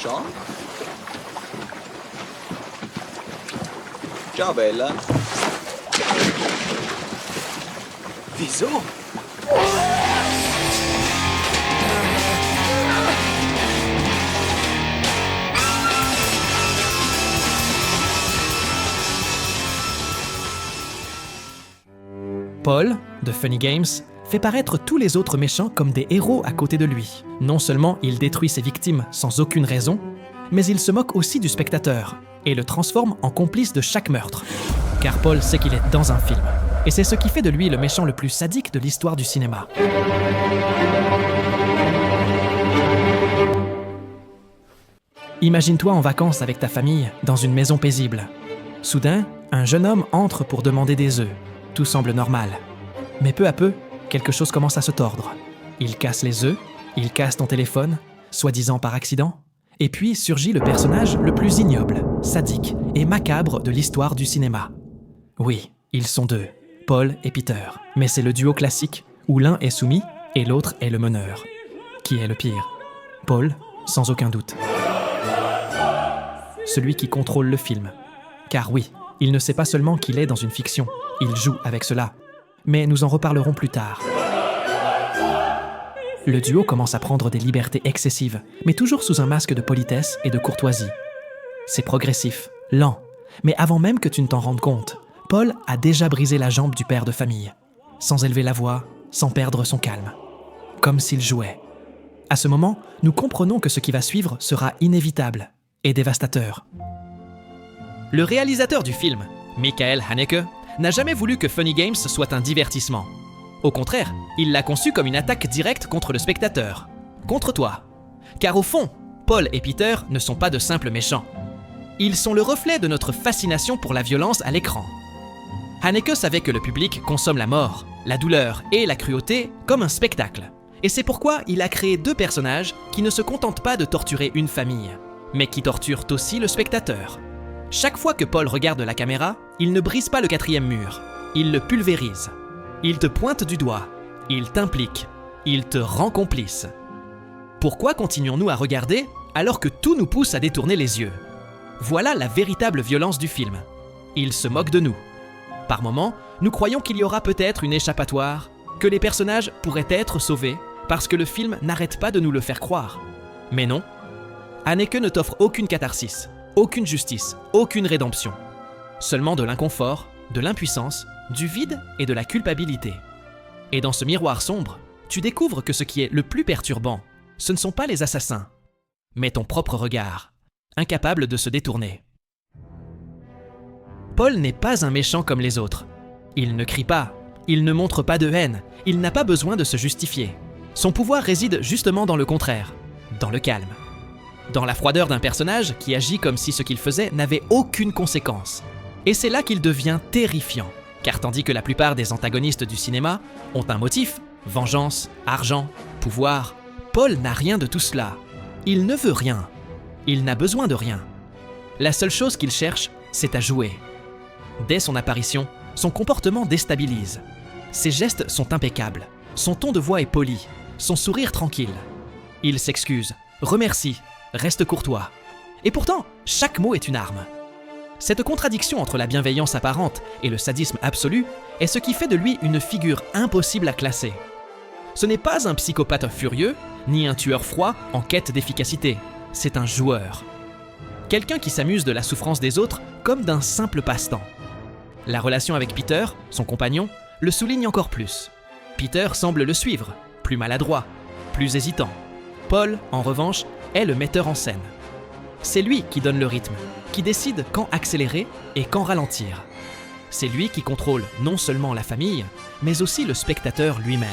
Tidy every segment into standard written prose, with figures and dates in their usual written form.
méchant. Ciao, bella. Wieso? Paul, de Funny Games, fait paraître tous les autres méchants comme des héros à côté de lui. Non seulement il détruit ses victimes sans aucune raison, mais il se moque aussi du spectateur et le transforme en complice de chaque meurtre. Car Paul sait qu'il est dans un film. Et c'est ce qui fait de lui le méchant le plus sadique de l'histoire du cinéma. Imagine-toi en vacances avec ta famille, dans une maison paisible. Soudain, un jeune homme entre pour demander des œufs. Tout semble normal. Mais peu à peu, quelque chose commence à se tordre. Il casse les œufs, il casse ton téléphone, soi-disant par accident. Et puis surgit le personnage le plus ignoble, sadique et macabre de l'histoire du cinéma. Oui, ils sont deux, Paul et Peter. Mais c'est le duo classique où l'un est soumis et l'autre est le meneur. Qui est le pire? Paul, sans aucun doute. Celui qui contrôle le film. Car oui, il ne sait pas seulement qu'il est dans une fiction, il joue avec cela. Mais nous en reparlerons plus tard. Le duo commence à prendre des libertés excessives, mais toujours sous un masque de politesse et de courtoisie. C'est progressif, lent, mais avant même que tu ne t'en rendes compte, Paul a déjà brisé la jambe du père de famille, sans élever la voix, sans perdre son calme. Comme s'il jouait. À ce moment, nous comprenons que ce qui va suivre sera inévitable et dévastateur. Le réalisateur du film, Michael Haneke, n'a jamais voulu que Funny Games soit un divertissement. Au contraire, il l'a conçu comme une attaque directe contre le spectateur, contre toi. Car au fond, Paul et Peter ne sont pas de simples méchants. Ils sont le reflet de notre fascination pour la violence à l'écran. Haneke savait que le public consomme la mort, la douleur et la cruauté comme un spectacle. Et c'est pourquoi il a créé deux personnages qui ne se contentent pas de torturer une famille, mais qui torturent aussi le spectateur. Chaque fois que Paul regarde la caméra, il ne brise pas le quatrième mur, il le pulvérise. Il te pointe du doigt, il t'implique, il te rend complice. Pourquoi continuons-nous à regarder alors que tout nous pousse à détourner les yeux? Voilà la véritable violence du film. Il se moque de nous. Par moments, nous croyons qu'il y aura peut-être une échappatoire, que les personnages pourraient être sauvés parce que le film n'arrête pas de nous le faire croire. Mais non, Haneke ne t'offre aucune catharsis, aucune justice, aucune rédemption. Seulement de l'inconfort, de l'impuissance, du vide et de la culpabilité. Et dans ce miroir sombre, tu découvres que ce qui est le plus perturbant, ce ne sont pas les assassins, mais ton propre regard, incapable de se détourner. Paul n'est pas un méchant comme les autres. Il ne crie pas, il ne montre pas de haine, il n'a pas besoin de se justifier. Son pouvoir réside justement dans le contraire, dans le calme. Dans la froideur d'un personnage qui agit comme si ce qu'il faisait n'avait aucune conséquence. Et c'est là qu'il devient terrifiant. Car tandis que la plupart des antagonistes du cinéma ont un motif, vengeance, argent, pouvoir, Paul n'a rien de tout cela. Il ne veut rien. Il n'a besoin de rien. La seule chose qu'il cherche, c'est à jouer. Dès son apparition, son comportement déstabilise. Ses gestes sont impeccables. Son ton de voix est poli. Son sourire tranquille. Il s'excuse, remercie, reste courtois. Et pourtant, chaque mot est une arme. Cette contradiction entre la bienveillance apparente et le sadisme absolu est ce qui fait de lui une figure impossible à classer. Ce n'est pas un psychopathe furieux, ni un tueur froid en quête d'efficacité. C'est un joueur. Quelqu'un qui s'amuse de la souffrance des autres comme d'un simple passe-temps. La relation avec Peter, son compagnon, le souligne encore plus. Peter semble le suivre, plus maladroit, plus hésitant. Paul, en revanche, est le metteur en scène. C'est lui qui donne le rythme, qui décide quand accélérer et quand ralentir. C'est lui qui contrôle non seulement la famille, mais aussi le spectateur lui-même.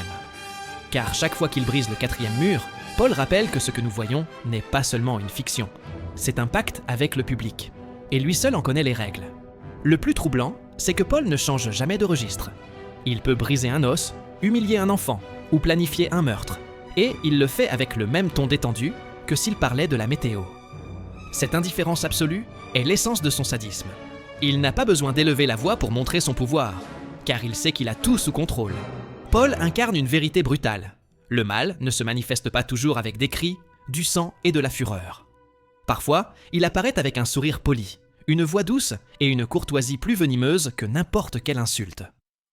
Car chaque fois qu'il brise le quatrième mur, Paul rappelle que ce que nous voyons n'est pas seulement une fiction. C'est un pacte avec le public. Et lui seul en connaît les règles. Le plus troublant, c'est que Paul ne change jamais de registre. Il peut briser un os, humilier un enfant ou planifier un meurtre. Et il le fait avec le même ton détendu que s'il parlait de la météo. Cette indifférence absolue est l'essence de son sadisme. Il n'a pas besoin d'élever la voix pour montrer son pouvoir, car il sait qu'il a tout sous contrôle. Paul incarne une vérité brutale. Le mal ne se manifeste pas toujours avec des cris, du sang et de la fureur. Parfois, il apparaît avec un sourire poli, une voix douce et une courtoisie plus venimeuse que n'importe quelle insulte.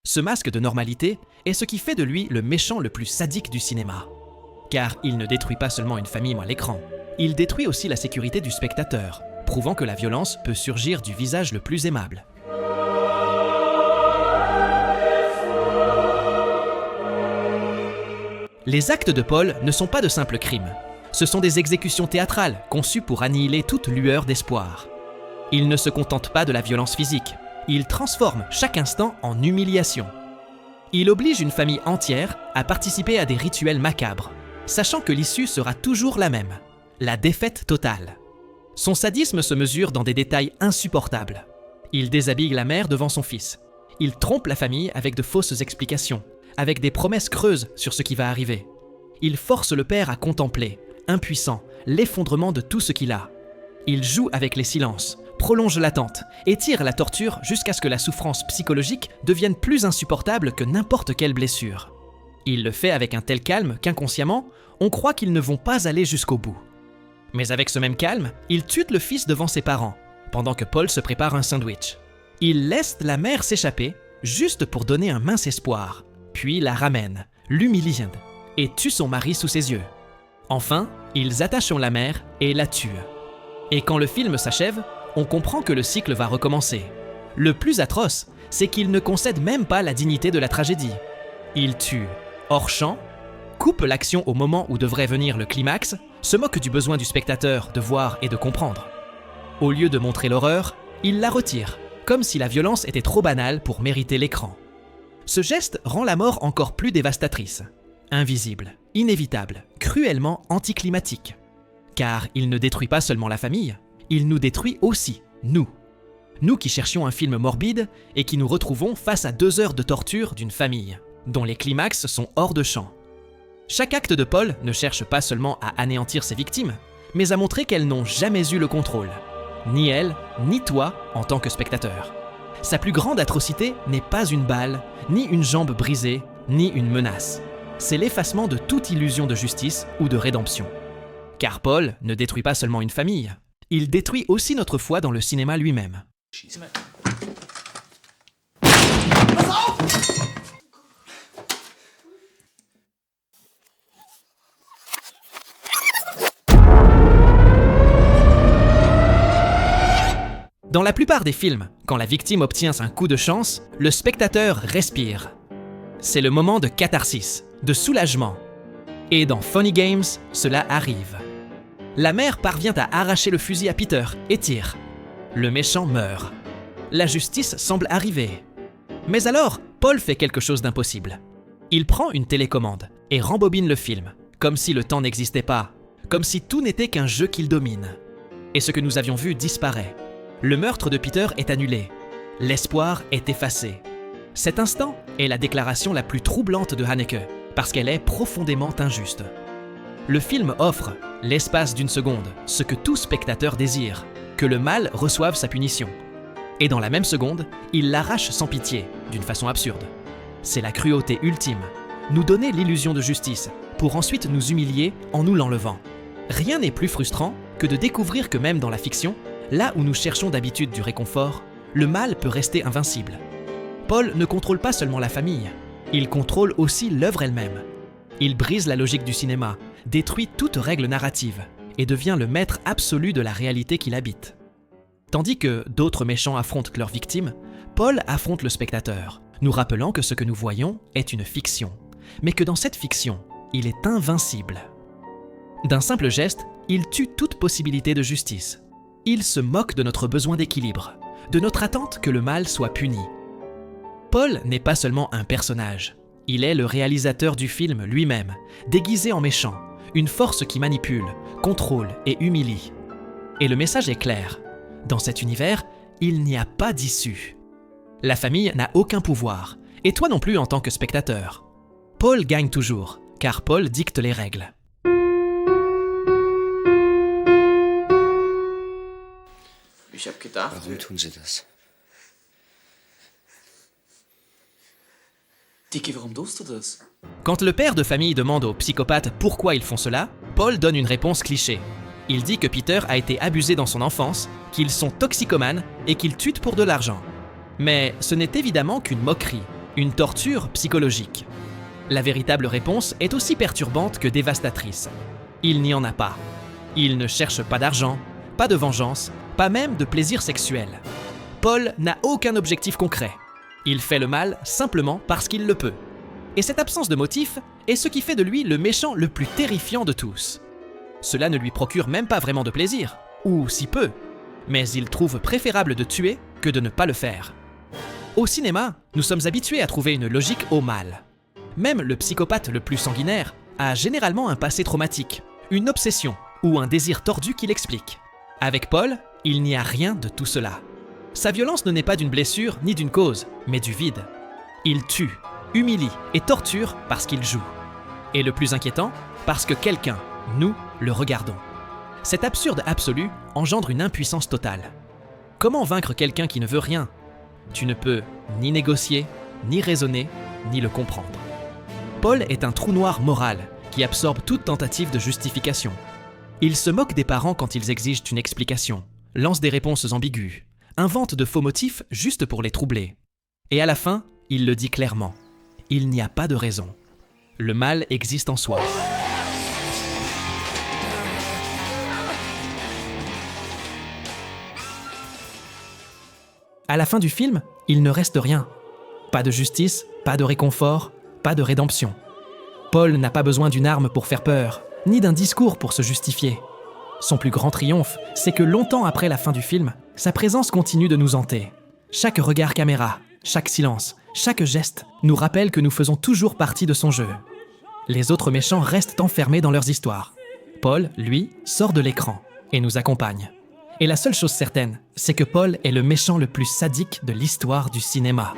Ce masque de normalité est ce qui fait de lui le méchant le plus sadique du cinéma. Car il ne détruit pas seulement une famille à l'écran, il détruit aussi la sécurité du spectateur, prouvant que la violence peut surgir du visage le plus aimable. Les actes de Paul ne sont pas de simples crimes. Ce sont des exécutions théâtrales conçues pour annihiler toute lueur d'espoir. Il ne se contente pas de la violence physique, il transforme chaque instant en humiliation. Il oblige une famille entière à participer à des rituels macabres, sachant que l'issue sera toujours la même, la défaite totale. Son sadisme se mesure dans des détails insupportables. Il déshabille la mère devant son fils. Il trompe la famille avec de fausses explications, avec des promesses creuses sur ce qui va arriver. Il force le père à contempler, impuissant, l'effondrement de tout ce qu'il a. Il joue avec les silences, prolonge l'attente, étire la torture jusqu'à ce que la souffrance psychologique devienne plus insupportable que n'importe quelle blessure. Il le fait avec un tel calme qu'inconsciemment, on croit qu'ils ne vont pas aller jusqu'au bout. Mais avec ce même calme, il tue le fils devant ses parents, pendant que Paul se prépare un sandwich. Il laisse la mère s'échapper, juste pour donner un mince espoir, puis la ramène, l'humilie et tue son mari sous ses yeux. Enfin, ils attachent la mère et la tuent. Et quand le film s'achève, on comprend que le cycle va recommencer. Le plus atroce, c'est qu'il ne concède même pas la dignité de la tragédie. Il tue hors champ, coupe l'action au moment où devrait venir le climax, se moque du besoin du spectateur de voir et de comprendre. Au lieu de montrer l'horreur, il la retire, comme si la violence était trop banale pour mériter l'écran. Ce geste rend la mort encore plus dévastatrice. Invisible, inévitable, cruellement anticlimatique. Car il ne détruit pas seulement la famille, il nous détruit aussi, nous. Nous qui cherchions un film morbide et qui nous retrouvons face à 2 heures de torture d'une famille, dont les climax sont hors de champ. Chaque acte de Paul ne cherche pas seulement à anéantir ses victimes, mais à montrer qu'elles n'ont jamais eu le contrôle. Ni elle, ni toi en tant que spectateur. Sa plus grande atrocité n'est pas une balle, ni une jambe brisée, ni une menace. C'est l'effacement de toute illusion de justice ou de rédemption. Car Paul ne détruit pas seulement une famille, il détruit aussi notre foi dans le cinéma lui-même. Dans la plupart des films, quand la victime obtient un coup de chance, le spectateur respire. C'est le moment de catharsis, de soulagement. Et dans Funny Games, cela arrive. La mère parvient à arracher le fusil à Peter et tire. Le méchant meurt. La justice semble arriver. Mais alors, Paul fait quelque chose d'impossible. Il prend une télécommande et rembobine le film, comme si le temps n'existait pas, comme si tout n'était qu'un jeu qu'il domine. Et ce que nous avions vu disparaît. Le meurtre de Peter est annulé. L'espoir est effacé. Cet instant est la déclaration la plus troublante de Haneke, parce qu'elle est profondément injuste. Le film offre, l'espace d'une seconde, ce que tout spectateur désire, que le mal reçoive sa punition. Et dans la même seconde, il l'arrache sans pitié, d'une façon absurde. C'est la cruauté ultime, nous donner l'illusion de justice, pour ensuite nous humilier en nous l'enlevant. Rien n'est plus frustrant que de découvrir que même dans la fiction, là où nous cherchons d'habitude du réconfort, le mal peut rester invincible. Paul ne contrôle pas seulement la famille, il contrôle aussi l'œuvre elle-même. Il brise la logique du cinéma, détruit toute règle narrative et devient le maître absolu de la réalité qu'il habite. Tandis que d'autres méchants affrontent leurs victimes, Paul affronte le spectateur, nous rappelant que ce que nous voyons est une fiction, mais que dans cette fiction, il est invincible. D'un simple geste, il tue toute possibilité de justice. Il se moque de notre besoin d'équilibre, de notre attente que le mal soit puni. Paul n'est pas seulement un personnage, il est le réalisateur du film lui-même, déguisé en méchant, une force qui manipule, contrôle et humilie. Et le message est clair, dans cet univers, il n'y a pas d'issue. La famille n'a aucun pouvoir, et toi non plus en tant que spectateur. Paul gagne toujours, car Paul dicte les règles. Ich hab gedacht, Warum tun sie das? Dicky, warum tust du das? Quand le père de famille demande aux psychopathes pourquoi ils font cela, Paul donne une réponse cliché. Il dit que Peter a été abusé dans son enfance, qu'ils sont toxicomanes et qu'ils tuent pour de l'argent. Mais ce n'est évidemment qu'une moquerie, une torture psychologique. La véritable réponse est aussi perturbante que dévastatrice. Il n'y en a pas. Il ne cherche pas d'argent, pas de vengeance, pas même de plaisir sexuel. Paul n'a aucun objectif concret. Il fait le mal simplement parce qu'il le peut. Et cette absence de motif est ce qui fait de lui le méchant le plus terrifiant de tous. Cela ne lui procure même pas vraiment de plaisir, ou si peu, mais il trouve préférable de tuer que de ne pas le faire. Au cinéma, nous sommes habitués à trouver une logique au mal. Même le psychopathe le plus sanguinaire a généralement un passé traumatique, une obsession ou un désir tordu qui l'explique. Avec Paul, il n'y a rien de tout cela. Sa violence ne naît pas d'une blessure ni d'une cause, mais du vide. Il tue, humilie et torture parce qu'il joue. Et le plus inquiétant, parce que quelqu'un, nous, le regardons. Cet absurde absolu engendre une impuissance totale. Comment vaincre quelqu'un qui ne veut rien ? Tu ne peux ni négocier, ni raisonner, ni le comprendre. Paul est un trou noir moral qui absorbe toute tentative de justification. Il se moque des parents quand ils exigent une explication, lance des réponses ambiguës, invente de faux motifs juste pour les troubler. Et à la fin, il le dit clairement. Il n'y a pas de raison. Le mal existe en soi. À la fin du film, il ne reste rien. Pas de justice, pas de réconfort, pas de rédemption. Paul n'a pas besoin d'une arme pour faire peur, ni d'un discours pour se justifier. Son plus grand triomphe, c'est que longtemps après la fin du film, sa présence continue de nous hanter. Chaque regard caméra, chaque silence, chaque geste nous rappelle que nous faisons toujours partie de son jeu. Les autres méchants restent enfermés dans leurs histoires. Paul, lui, sort de l'écran et nous accompagne. Et la seule chose certaine, c'est que Paul est le méchant le plus sadique de l'histoire du cinéma.